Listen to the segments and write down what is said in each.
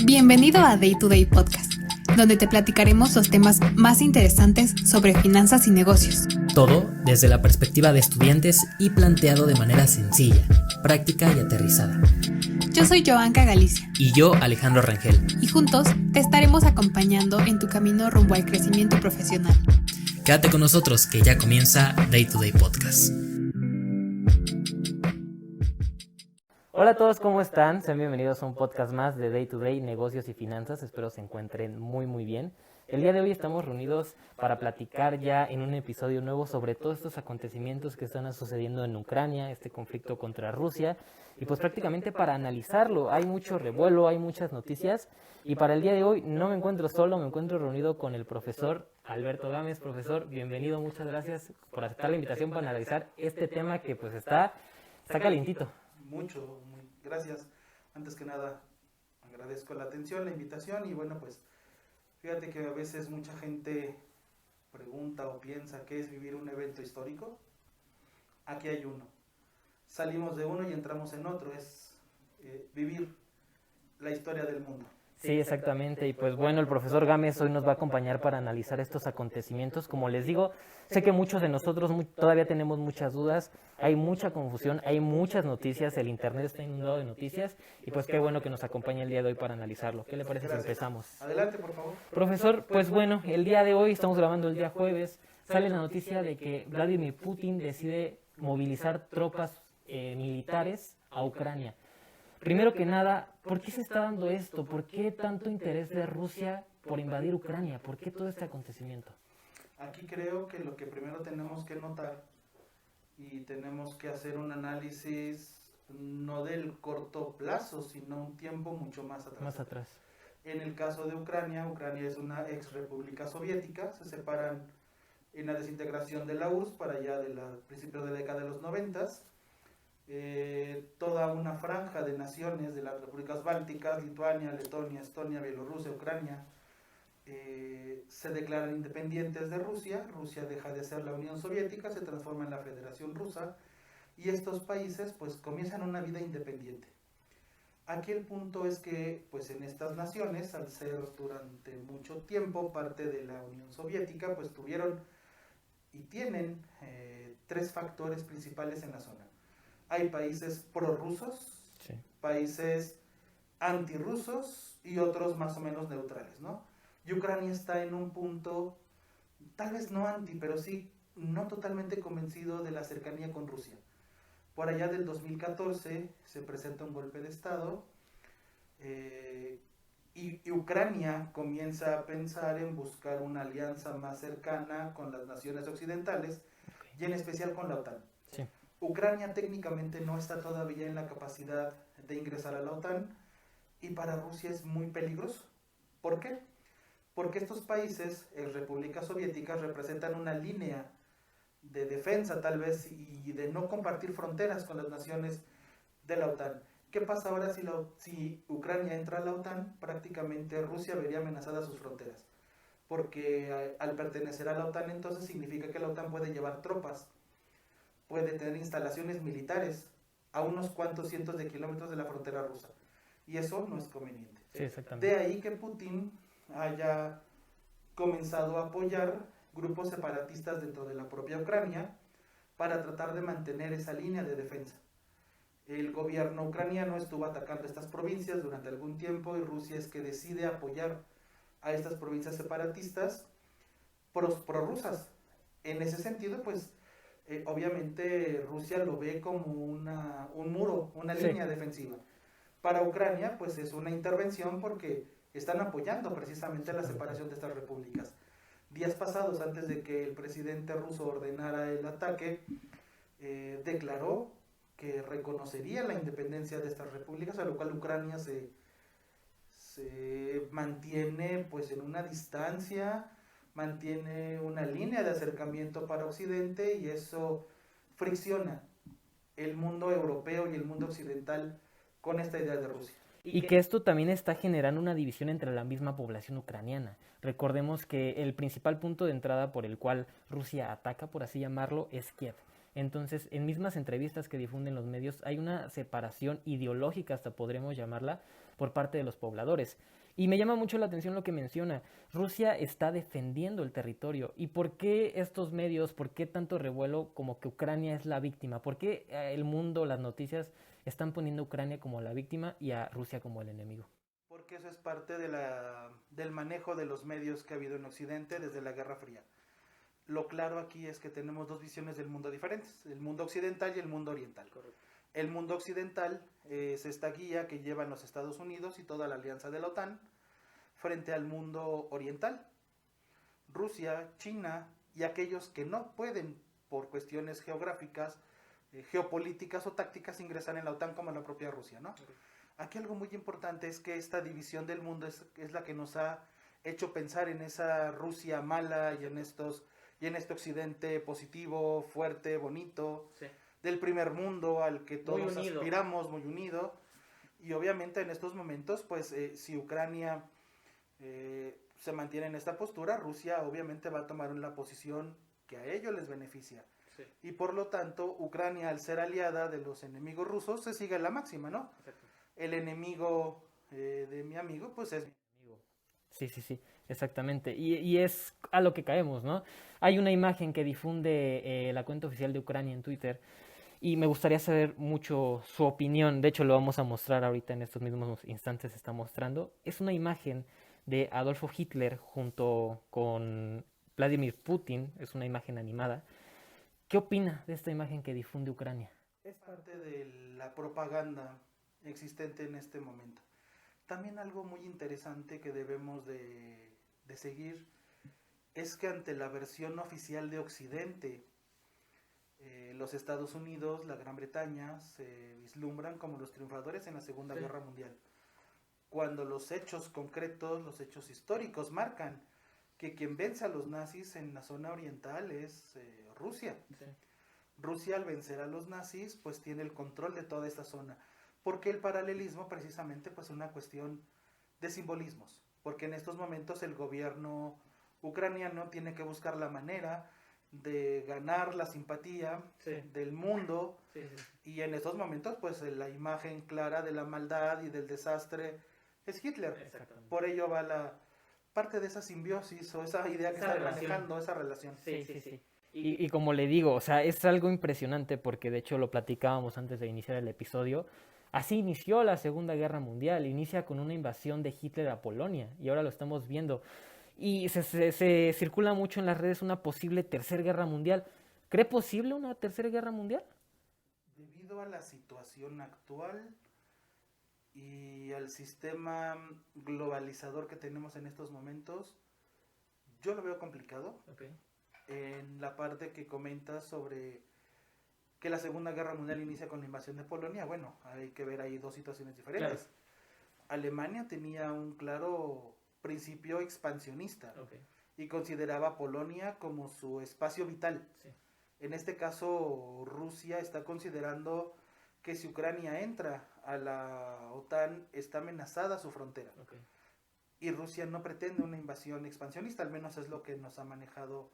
Bienvenido a Day to Day Podcast, donde te platicaremos los temas más interesantes sobre finanzas y negocios. Todo desde la perspectiva de estudiantes y planteado de manera sencilla, práctica y aterrizada. Yo soy Joanca Galicia. Y yo, Alejandro Rangel. Y juntos te estaremos acompañando en tu camino rumbo al crecimiento profesional. Quédate con nosotros que ya comienza Day to Day Podcast. Hola a todos, ¿cómo están? Sean bienvenidos a un podcast más de Day to Day, negocios y finanzas. Espero se encuentren muy bien. El día de hoy estamos reunidos para platicar ya en un episodio nuevo sobre todos estos acontecimientos que están sucediendo en Ucrania, este conflicto contra Rusia, y pues prácticamente para analizarlo. Hay mucho revuelo, hay muchas noticias, y para el día de hoy no me encuentro solo, me encuentro reunido con el profesor Alberto Gámez. Profesor, bienvenido, muchas gracias por aceptar la invitación para analizar este tema que pues está calientito. Muy gracias. Antes que nada, agradezco la atención, la invitación y bueno, pues fíjate que a veces mucha gente pregunta o piensa qué es vivir un evento histórico. Aquí hay uno. Salimos de uno y entramos en otro. Es vivir la historia del mundo. Sí, exactamente. Y pues bueno, el profesor Gámez hoy nos va a acompañar para analizar estos acontecimientos. Como les digo, sé que muchos de nosotros todavía tenemos muchas dudas, hay mucha confusión, hay muchas noticias, el internet está inundado de noticias y pues qué bueno que nos acompañe el día de hoy para analizarlo. ¿Qué le parece si empezamos? Adelante, por favor. Profesor, pues bueno, el día de hoy, estamos grabando el día jueves, sale la noticia de que Vladimir Putin decide movilizar tropas militares a Ucrania. Primero que nada, ¿por qué se está dando esto? ¿Por qué tanto interés de Rusia por invadir Ucrania? ¿Por qué todo este acontecimiento? Aquí creo que lo que primero tenemos que notar y tenemos que hacer un análisis no del corto plazo, sino un tiempo mucho más atrás. En el caso de Ucrania, Ucrania es una ex república soviética, se separan en la desintegración de la URSS para allá de principios de la década de los 90. Toda una franja de naciones de las repúblicas bálticas, Lituania, Letonia, Estonia, Bielorrusia, Ucrania, se declaran independientes de Rusia. Rusia deja de ser la Unión Soviética, se transforma en la Federación Rusa y estos países pues comienzan una vida independiente. Aquí el punto es que pues en estas naciones, al ser durante mucho tiempo parte de la Unión Soviética, pues tuvieron y tienen tres factores principales en la zona. Hay países prorrusos, sí, países antirrusos y otros más o menos neutrales, ¿no? Y Ucrania está en un punto, tal vez no anti, pero sí no totalmente convencido de la cercanía con Rusia. Por allá del 2014 se presenta un golpe de Estado y Ucrania comienza a pensar en buscar una alianza más cercana con las naciones occidentales, okay, y en especial con la OTAN. Sí. Ucrania técnicamente no está todavía en la capacidad de ingresar a la OTAN y para Rusia es muy peligroso. ¿Por qué? Porque estos países, repúblicas soviéticas, representan una línea de defensa tal vez y de no compartir fronteras con las naciones de la OTAN. ¿Qué pasa ahora si Ucrania entra a la OTAN? Prácticamente Rusia vería amenazadas sus fronteras, porque al pertenecer a la OTAN entonces significa que la OTAN puede llevar tropas, puede tener instalaciones militares a unos cuantos cientos de kilómetros de la frontera rusa. Y eso no es conveniente. Sí, exactamente. De ahí que Putin haya comenzado a apoyar grupos separatistas dentro de la propia Ucrania para tratar de mantener esa línea de defensa. El gobierno ucraniano estuvo atacando estas provincias durante algún tiempo y Rusia es que decide apoyar a estas provincias separatistas prorrusas. En ese sentido, pues obviamente Rusia lo ve como un muro, una línea defensiva. Para Ucrania pues es una intervención porque están apoyando precisamente la separación de estas repúblicas. Días pasados, antes de que el presidente ruso ordenara el ataque, declaró que reconocería la independencia de estas repúblicas, a lo cual Ucrania se mantiene pues en una distancia, mantiene una línea de acercamiento para Occidente y eso fricciona el mundo europeo y el mundo occidental con esta idea de Rusia. Y que esto también está generando una división entre la misma población ucraniana. Recordemos que el principal punto de entrada por el cual Rusia ataca, por así llamarlo, es Kiev. Entonces, en mismas entrevistas que difunden los medios, hay una separación ideológica, hasta podremos llamarla, por parte de los pobladores. Y me llama mucho la atención lo que menciona. Rusia está defendiendo el territorio. ¿Y por qué estos medios, por qué tanto revuelo como que Ucrania es la víctima? ¿Por qué el mundo, las noticias, están poniendo a Ucrania como la víctima y a Rusia como el enemigo? Porque eso es parte del manejo de los medios que ha habido en Occidente desde la Guerra Fría. Lo claro aquí es que tenemos dos visiones del mundo diferentes, el mundo occidental y el mundo oriental. Correcto. El mundo occidental es esta guía que llevan los Estados Unidos y toda la alianza de la OTAN frente al mundo oriental, Rusia, China y aquellos que no pueden por cuestiones geográficas, geopolíticas o tácticas ingresar en la OTAN como la propia Rusia, ¿no? Aquí algo muy importante es que esta división del mundo es la que nos ha hecho pensar en esa Rusia mala y en este occidente positivo, fuerte, bonito, Sí. del primer mundo al que todos Muy unido. aspiramos, muy unido. Y obviamente en estos momentos, pues si Ucrania se mantiene en esta postura, Rusia obviamente va a tomar una posición que a ellos les beneficia. Sí. Y por lo tanto, Ucrania, al ser aliada de los enemigos rusos, se sigue la máxima, ¿no? Exacto. El enemigo de mi amigo, pues es mi amigo. Sí, sí, sí, exactamente. Y es a lo que caemos, ¿no? Hay una imagen que difunde la cuenta oficial de Ucrania en Twitter y me gustaría saber mucho su opinión. De hecho, lo vamos a mostrar ahorita en estos mismos instantes, se está mostrando. Es una imagen de Adolfo Hitler junto con Vladimir Putin, es una imagen animada. ¿Qué opina de esta imagen que difunde Ucrania? Es parte de la propaganda existente en este momento. También algo muy interesante que debemos de seguir es que ante la versión oficial de Occidente, los Estados Unidos, la Gran Bretaña, se vislumbran como los triunfadores en la Segunda Guerra Mundial. Cuando los hechos concretos, los hechos históricos marcan que quien vence a los nazis en la zona oriental es Rusia. Sí. Rusia, al vencer a los nazis, pues tiene el control de toda esta zona. Porque el paralelismo, precisamente, pues es una cuestión de simbolismos. Porque en estos momentos el gobierno ucraniano tiene que buscar la manera de ganar la simpatía del mundo. Sí, sí. Y en estos momentos, pues la imagen clara de la maldad y del desastre es Hitler. Exactamente. Por ello va la parte de esa simbiosis o esa idea que Esa están relación. manejando, esa relación. Sí, sí, sí. Y como le digo, o sea, es algo impresionante porque de hecho lo platicábamos antes de iniciar el episodio. Así inició la Segunda Guerra Mundial, inicia con una invasión de Hitler a Polonia y ahora lo estamos viendo. Y se circula mucho en las redes una posible tercera guerra mundial. ¿Cree posible una tercera guerra mundial? Debido a la situación actual y al sistema globalizador que tenemos en estos momentos, yo lo veo complicado. Okay. En la parte que comenta sobre que la Segunda Guerra Mundial inicia con la invasión de Polonia, bueno, hay que ver ahí dos situaciones diferentes. Claro. Alemania tenía un claro principio expansionista Okay. y consideraba a Polonia como su espacio vital. Sí. En este caso, Rusia está considerando que si Ucrania entra a la OTAN, está amenazada su frontera. Okay. Y Rusia no pretende una invasión expansionista, al menos es lo que nos ha manejado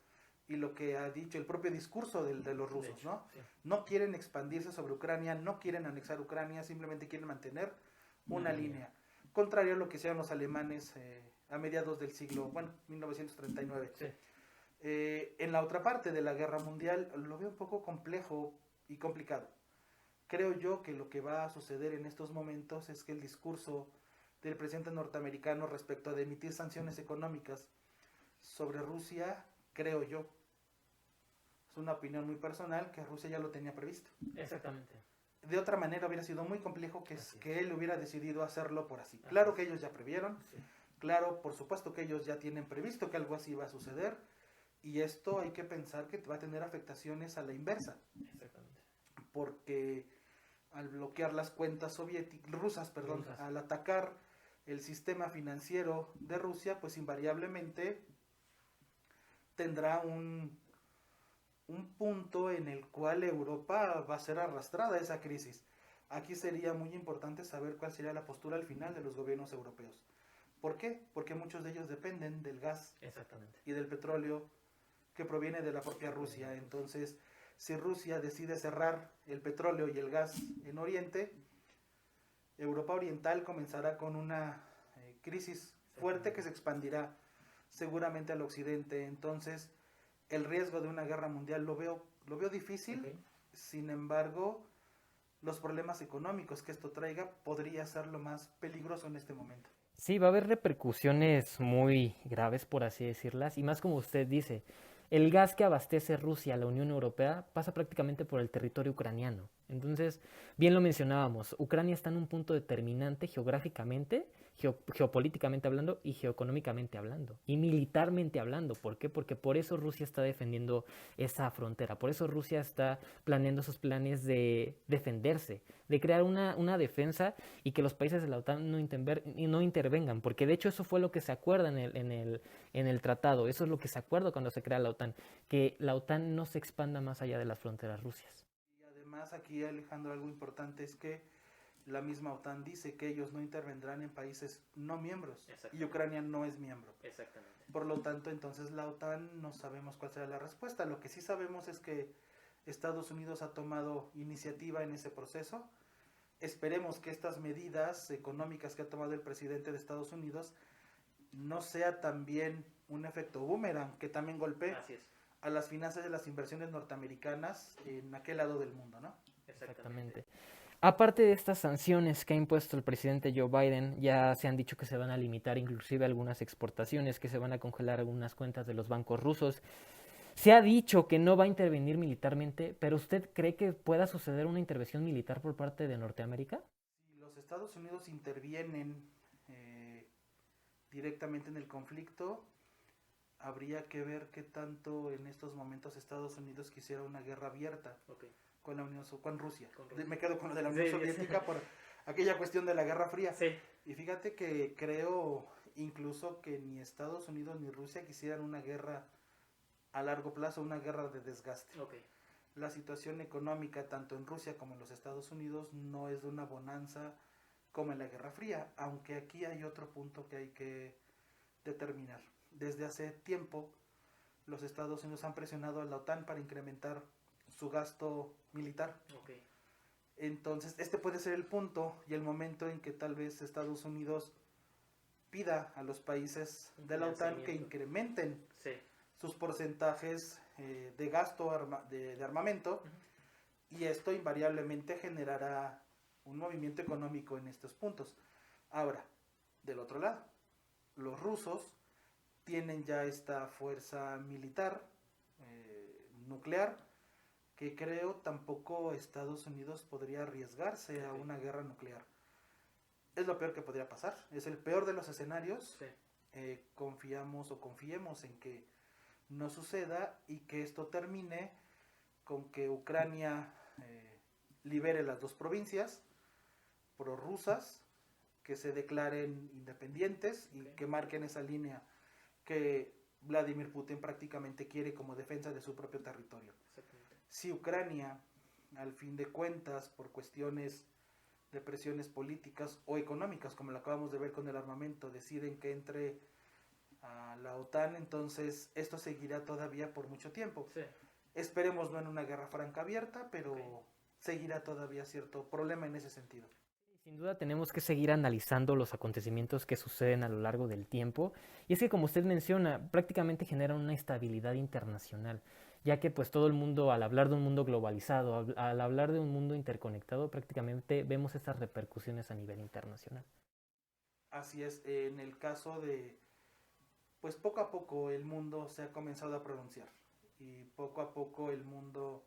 y lo que ha dicho el propio discurso de los rusos, hecho, ¿no? sí. No quieren expandirse sobre Ucrania, no quieren anexar Ucrania, simplemente quieren mantener una línea. Contrario a lo que hicieron los alemanes a mediados del siglo, 1939. Sí. En la otra parte de la guerra mundial lo veo un poco complejo y complicado. Creo yo que lo que va a suceder en estos momentos es que el discurso del presidente norteamericano respecto a emitir sanciones económicas sobre Rusia, creo yo, es una opinión muy personal, que Rusia ya lo tenía previsto. Exactamente. De otra manera hubiera sido muy complejo que él hubiera decidido hacerlo por así. Así Claro es. que ellos ya previeron, Sí. claro, por supuesto que ellos ya tienen previsto que algo así va a suceder, y esto hay que pensar que va a tener afectaciones a la inversa, Exactamente. porque al bloquear las cuentas rusas, Rusas. al atacar el sistema financiero de Rusia, pues invariablemente tendrá un punto en el cual Europa va a ser arrastrada a esa crisis. Aquí sería muy importante saber cuál sería la postura al final de los gobiernos europeos. ¿Por qué? Porque muchos de ellos dependen del gas Exactamente. y del petróleo que proviene de la propia Rusia. Entonces, Si Rusia decide cerrar el petróleo y el gas en Oriente, Europa Oriental comenzará con una crisis fuerte que se expandirá seguramente al occidente. Entonces, el riesgo de una guerra mundial lo veo difícil. Ok. Sin embargo, los problemas económicos que esto traiga podría ser lo más peligroso en este momento. Sí, va a haber repercusiones muy graves, por así decirlas, y más como usted dice, el gas que abastece Rusia a la Unión Europea pasa prácticamente por el territorio ucraniano. Entonces, bien lo mencionábamos, Ucrania está en un punto determinante geográficamente, geopolíticamente hablando y geoeconómicamente hablando, y militarmente hablando. ¿Por qué? Porque por eso Rusia está defendiendo esa frontera, por eso Rusia está planeando sus planes de defenderse, de crear una defensa y que los países de la OTAN no intervengan, porque de hecho eso fue lo que se acuerda en el tratado, eso es lo que se acuerda cuando se crea la OTAN, que la OTAN no se expanda más allá de las fronteras rusias. Y además aquí, Alejandro, algo importante es que la misma OTAN dice que ellos no intervendrán en países no miembros y Ucrania no es miembro. Exactamente. Por lo tanto, entonces la OTAN no sabemos cuál será la respuesta. Lo que sí sabemos es que Estados Unidos ha tomado iniciativa en ese proceso. Esperemos que estas medidas económicas que ha tomado el presidente de Estados Unidos no sea también un efecto boomerang que también golpee Así es. a las finanzas de las inversiones norteamericanas en aquel lado del mundo, ¿no? Exactamente. Aparte de estas sanciones que ha impuesto el presidente Joe Biden, ya se han dicho que se van a limitar inclusive algunas exportaciones, que se van a congelar algunas cuentas de los bancos rusos. Se ha dicho que no va a intervenir militarmente, pero ¿usted cree que pueda suceder una intervención militar por parte de Norteamérica? Si los Estados Unidos intervienen directamente en el conflicto, habría que ver qué tanto en estos momentos Estados Unidos quisiera una guerra abierta con la con Rusia. Me quedo con lo de la Unión Soviética por aquella cuestión de la Guerra Fría. Sí. Y fíjate que creo incluso que ni Estados Unidos ni Rusia quisieran una guerra a largo plazo, una guerra de desgaste. La situación económica tanto en Rusia como en los Estados Unidos no es de una bonanza como en la Guerra Fría, aunque aquí hay otro punto que hay que determinar. Desde hace tiempo los Estados Unidos han presionado a la OTAN para incrementar su gasto militar. Entonces, este puede ser el punto y el momento en que tal vez Estados Unidos pida a los países de la OTAN que incrementen sus porcentajes de gasto de armamento, y esto invariablemente generará un movimiento económico en estos puntos. Ahora, del otro lado, los rusos tienen ya esta fuerza militar nuclear que creo tampoco Estados Unidos podría arriesgarse a una guerra nuclear. Es lo peor que podría pasar, es el peor de los escenarios. Confiemos en que no suceda y que esto termine con que Ucrania libere las dos provincias prorrusas, que se declaren independientes y que marquen esa línea que Vladimir Putin prácticamente quiere como defensa de su propio territorio. Si Ucrania, al fin de cuentas, por cuestiones de presiones políticas o económicas, como lo acabamos de ver con el armamento, deciden que entre a la OTAN, entonces esto seguirá todavía por mucho tiempo. Esperemos no en una guerra franca abierta, pero seguirá todavía cierto problema en ese sentido. Sin duda tenemos que seguir analizando los acontecimientos que suceden a lo largo del tiempo, y es que, como usted menciona, prácticamente generan una estabilidad internacional, ya que pues todo el mundo, al hablar de un mundo globalizado, al hablar de un mundo interconectado, prácticamente vemos estas repercusiones a nivel internacional. Así es, en el caso de, pues poco a poco el mundo se ha comenzado a pronunciar, y poco a poco el mundo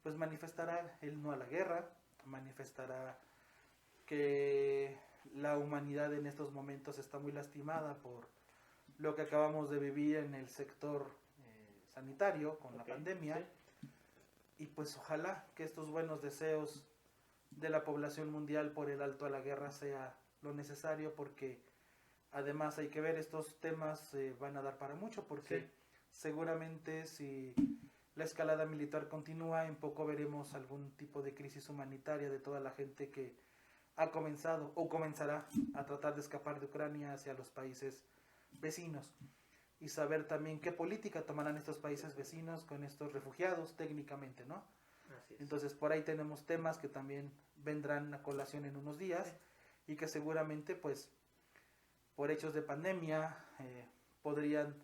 pues manifestará el no a la guerra, manifestará que la humanidad en estos momentos está muy lastimada por lo que acabamos de vivir en el sector sanitario con la pandemia. Y pues ojalá que estos buenos deseos de la población mundial por el alto a la guerra sea lo necesario, porque además hay que ver, estos temas van a dar para mucho, porque seguramente si la escalada militar continúa, en poco veremos algún tipo de crisis humanitaria de toda la gente que ha comenzado o comenzará a tratar de escapar de Ucrania hacia los países vecinos. y saber también qué política tomarán estos países vecinos con estos refugiados técnicamente, ¿no? Así es. Entonces por ahí tenemos temas que también vendrán a colación en unos días y que seguramente pues por hechos de pandemia podrían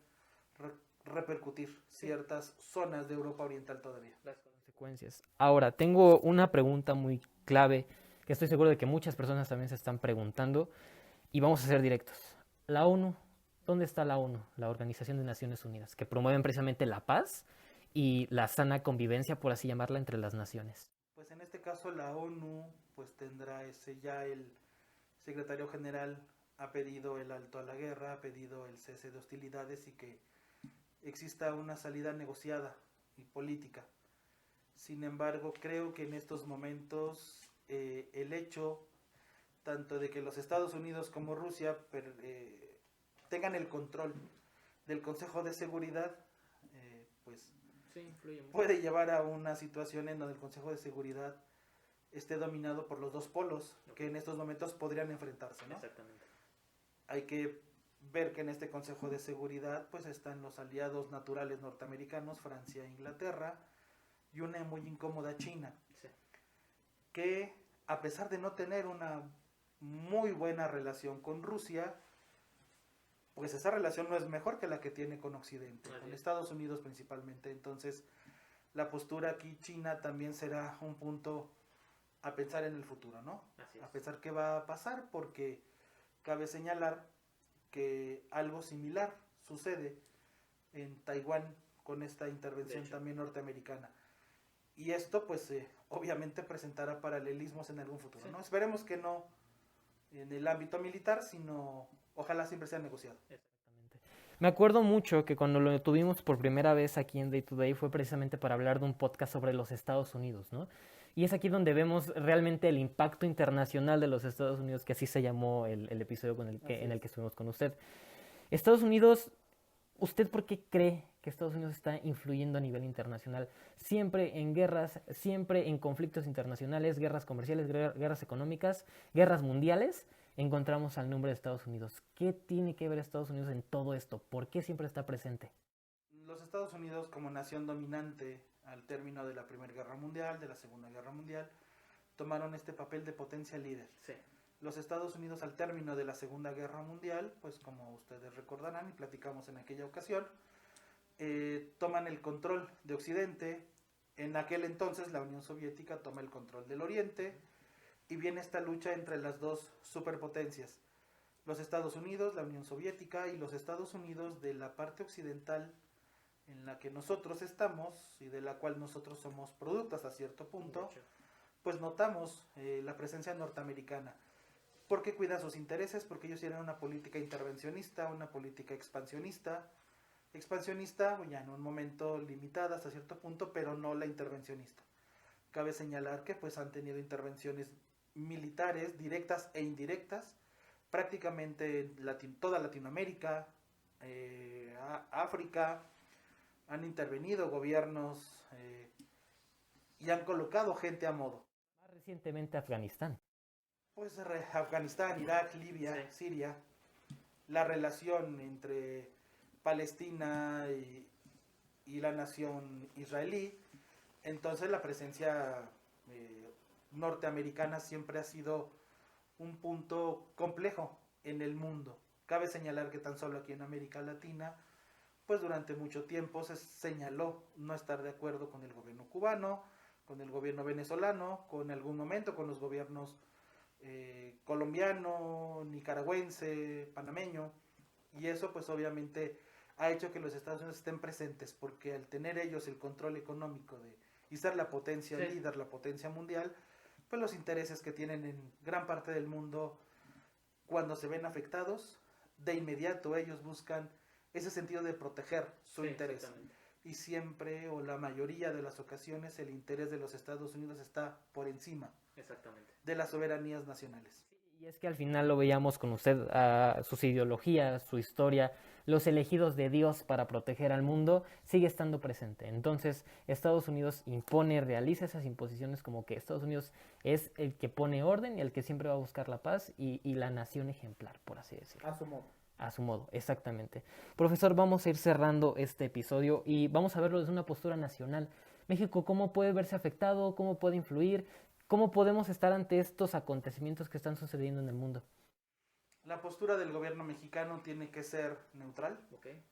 repercutir ciertas zonas de Europa Oriental todavía. Las consecuencias. Ahora, tengo una pregunta muy clave que estoy seguro de que muchas personas también se están preguntando y vamos a ser directos. La ONU, ¿dónde está la ONU? La Organización de Naciones Unidas, que promueven precisamente la paz y la sana convivencia, por así llamarla, entre las naciones. Pues en este caso la ONU pues tendrá ya el secretario general ha pedido el alto a la guerra, ha pedido el cese de hostilidades y que exista una salida negociada y política. Sin embargo, creo que en estos momentos el hecho tanto de que los Estados Unidos como Rusia tengan el control del Consejo de Seguridad, pues Sí, influye mucho. puede llevar a una situación en donde el Consejo de Seguridad esté dominado por los dos polos que en estos momentos podrían enfrentarse, ¿no? Exactamente. Hay que ver que en este Consejo de Seguridad pues están los aliados naturales norteamericanos, Francia e Inglaterra, y una muy incómoda China, Sí. que a pesar de no tener una muy buena relación con Rusia, pues esa relación no es mejor que la que tiene con Occidente, Así con es. Estados Unidos principalmente. Entonces, la postura aquí china también será un punto a pensar en el futuro, ¿no? Así es. A pensar qué va a pasar, porque cabe señalar que algo similar sucede en Taiwán con esta intervención también norteamericana. Y esto pues obviamente presentará paralelismos en algún futuro, ¿no? Esperemos que no en el ámbito militar, sino ojalá siempre sea negociado. Exactamente. Me acuerdo mucho que cuando lo tuvimos por primera vez aquí en Day to Day fue precisamente para hablar de un podcast sobre los Estados Unidos, ¿no? Y es aquí donde vemos realmente el impacto internacional de los Estados Unidos, que así se llamó el episodio en el que estuvimos con usted. Estados Unidos, ¿usted por qué cree que Estados Unidos está influyendo a nivel internacional? Siempre en guerras, siempre en conflictos internacionales, guerras comerciales, guerras económicas, guerras mundiales, encontramos al nombre de Estados Unidos. ¿Qué tiene que ver Estados Unidos en todo esto? ¿Por qué siempre está presente? Los Estados Unidos como nación dominante al término de la Primera Guerra Mundial, de la Segunda Guerra Mundial, tomaron este papel de potencia líder. Sí. Los Estados Unidos al término de la Segunda Guerra Mundial, pues como ustedes recordarán y platicamos en aquella ocasión, toman el control de Occidente. En aquel entonces la Unión Soviética toma el control del Oriente y viene esta lucha entre las dos superpotencias, los Estados Unidos, la Unión Soviética, y los Estados Unidos de la parte occidental en la que nosotros estamos y de la cual nosotros somos producto hasta cierto punto, pues notamos la presencia norteamericana. ¿Por qué cuidan sus intereses? Porque ellos tienen una política intervencionista, una política expansionista, ya en un momento limitada hasta cierto punto, pero no la intervencionista. Cabe señalar que pues han tenido intervenciones militares directas e indirectas, prácticamente en toda Latinoamérica, África, han intervenido gobiernos y han colocado gente a modo. Más recientemente Afganistán. Pues Afganistán, Irak, Libia, Siria, la relación entre Palestina y la nación israelí. Entonces la presencia norteamericana siempre ha sido un punto complejo en el mundo. Cabe señalar que tan solo aquí en América Latina, pues durante mucho tiempo se señaló no estar de acuerdo con el gobierno cubano, con el gobierno venezolano, con algún momento con los gobiernos colombiano, nicaragüense, panameño, y eso pues obviamente ha hecho que los Estados Unidos estén presentes, porque al tener ellos el control económico y ser la potencia líder, la potencia mundial, pues los intereses que tienen en gran parte del mundo, cuando se ven afectados, de inmediato ellos buscan ese sentido de proteger su interés. Y siempre, o la mayoría de las ocasiones, el interés de los Estados Unidos está por encima de las soberanías nacionales. Y es que al final lo veíamos con usted, sus ideologías, su historia, los elegidos de Dios para proteger al mundo, sigue estando presente. Entonces, Estados Unidos impone, realiza esas imposiciones como que Estados Unidos es el que pone orden y el que siempre va a buscar la paz y la nación ejemplar, por así decirlo. A su modo. A su modo, exactamente. Profesor, vamos a ir cerrando este episodio y vamos a verlo desde una postura nacional. México, ¿cómo puede verse afectado? ¿Cómo puede influir? ¿Cómo podemos estar ante estos acontecimientos que están sucediendo en el mundo? La postura del gobierno mexicano tiene que ser neutral. Okay.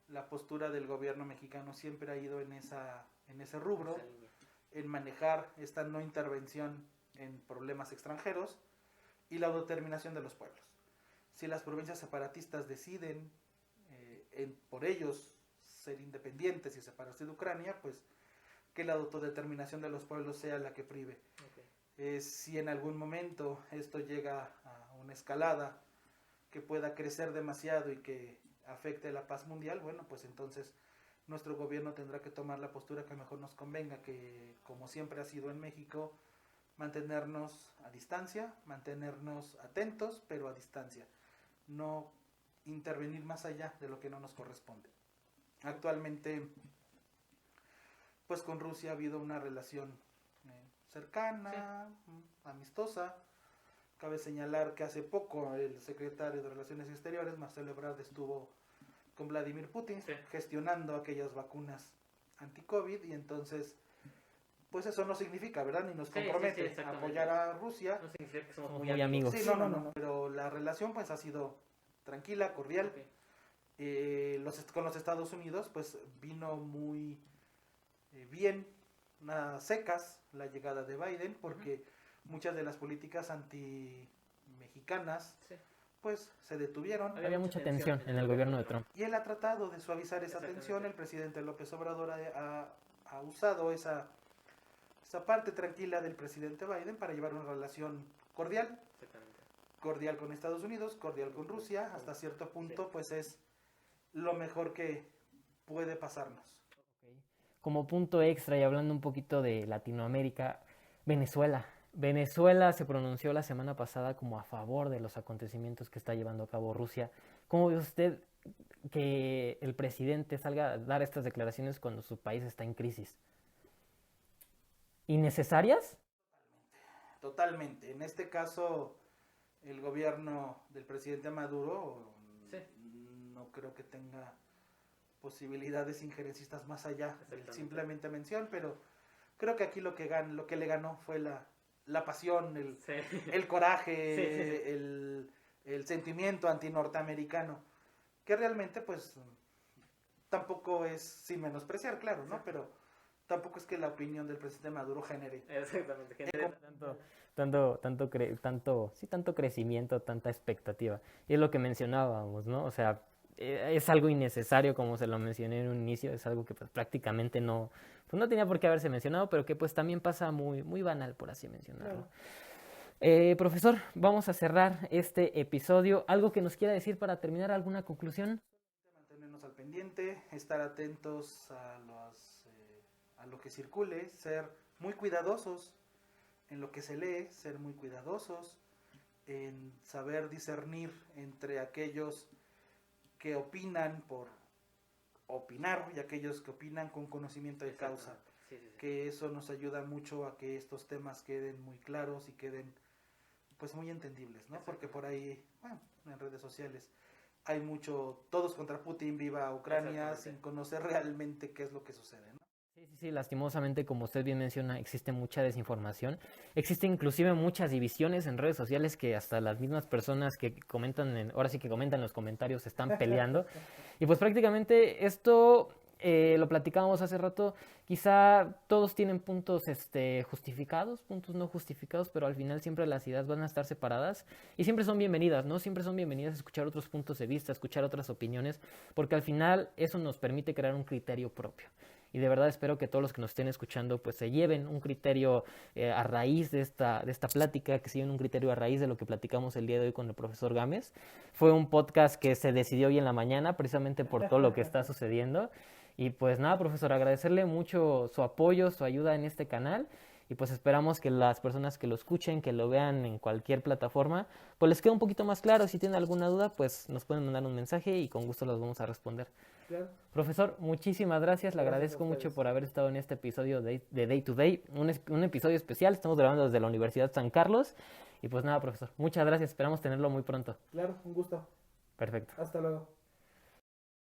La postura del gobierno mexicano siempre ha ido en ese rubro, en manejar esta no intervención en problemas extranjeros y la autodeterminación de los pueblos. Si las provincias separatistas deciden por ellos ser independientes y separarse de Ucrania, pues que la autodeterminación de los pueblos sea la que prive. Okay. Si en algún momento esto llega a una escalada que pueda crecer demasiado y que afecte la paz mundial, bueno, pues entonces nuestro gobierno tendrá que tomar la postura que mejor nos convenga, que como siempre ha sido en México, mantenernos a distancia, mantenernos atentos, pero a distancia, no intervenir más allá de lo que no nos corresponde. Actualmente, pues con Rusia ha habido una relación cercana, amistosa. Cabe señalar que hace poco el secretario de Relaciones Exteriores, Marcelo Ebrard, estuvo con Vladimir Putin gestionando aquellas vacunas anti-COVID, y entonces pues eso no significa, ¿verdad? Ni nos compromete a apoyar a Rusia. No significa que somos muy amigos. Sí, no. Pero la relación pues ha sido tranquila, cordial. Okay. Con los Estados Unidos pues vino muy bien, secas la llegada de Biden, porque muchas de las políticas anti-mexicanas pues se detuvieron. Había mucha tensión en el gobierno de Trump. Y él ha tratado de suavizar esa tensión. El presidente López Obrador ha usado esa parte tranquila del presidente Biden para llevar una relación cordial. Cordial con Estados Unidos, cordial con Rusia. Hasta cierto punto pues es lo mejor que puede pasarnos. Como punto extra y hablando un poquito de Latinoamérica, Venezuela. Venezuela se pronunció la semana pasada como a favor de los acontecimientos que está llevando a cabo Rusia. ¿Cómo ve usted que el presidente salga a dar estas declaraciones cuando su país está en crisis? ¿Innecesarias? Totalmente. En este caso, el gobierno del presidente Maduro no creo que tenga posibilidades injerencistas más allá de simplemente mención, pero creo que aquí lo que le ganó fue la pasión, el coraje, el sentimiento antinorteamericano, que realmente pues tampoco es sin menospreciar, claro, ¿no? Pero tampoco es que la opinión del presidente Maduro genere tanto crecimiento, tanta expectativa. Y es lo que mencionábamos, ¿no? O sea, es algo innecesario, como se lo mencioné en un inicio, es algo que pues, prácticamente no tenía por qué haberse mencionado, pero que pues también pasa muy, muy banal, por así mencionarlo. Claro. Profesor, vamos a cerrar este episodio. ¿Algo que nos quiera decir para terminar? ¿Alguna conclusión? Mantenernos al pendiente, estar atentos a lo que circule, ser muy cuidadosos en lo que se lee, ser muy cuidadosos en saber discernir entre aquellos que opinan por opinar y aquellos que opinan con conocimiento de causa. Que eso nos ayuda mucho a que estos temas queden muy claros y queden pues muy entendibles, ¿no? Porque por ahí, bueno, en redes sociales hay mucho todos contra Putin, viva Ucrania, sin conocer realmente qué es lo que sucede, ¿no? Sí, lastimosamente, como usted bien menciona, existe mucha desinformación, existe inclusive muchas divisiones en redes sociales que hasta las mismas personas que comentan, ahora sí que comentan en los comentarios, se están peleando, y pues prácticamente esto, lo platicábamos hace rato, quizá todos tienen puntos justificados, puntos no justificados, pero al final siempre las ideas van a estar separadas, y siempre son bienvenidas, ¿no? Siempre son bienvenidas a escuchar otros puntos de vista, escuchar otras opiniones, porque al final eso nos permite crear un criterio propio. Y de verdad espero que todos los que nos estén escuchando pues se lleven un criterio a raíz de esta plática, que se lleven un criterio a raíz de lo que platicamos el día de hoy con el profesor Gámez. Fue un podcast que se decidió hoy en la mañana precisamente por todo lo que está sucediendo. Y pues nada, profesor, agradecerle mucho su apoyo, su ayuda en este canal. Y pues esperamos que las personas que lo escuchen, que lo vean en cualquier plataforma, pues les quede un poquito más claro. Si tienen alguna duda, pues nos pueden mandar un mensaje y con gusto los vamos a responder. Claro. Profesor, muchísimas gracias. Le agradezco mucho por haber estado en este episodio de Day to Day. Un episodio especial. Estamos grabando desde la Universidad San Carlos. Y pues nada, profesor, muchas gracias. Esperamos tenerlo muy pronto. Claro, un gusto. Perfecto. Hasta luego.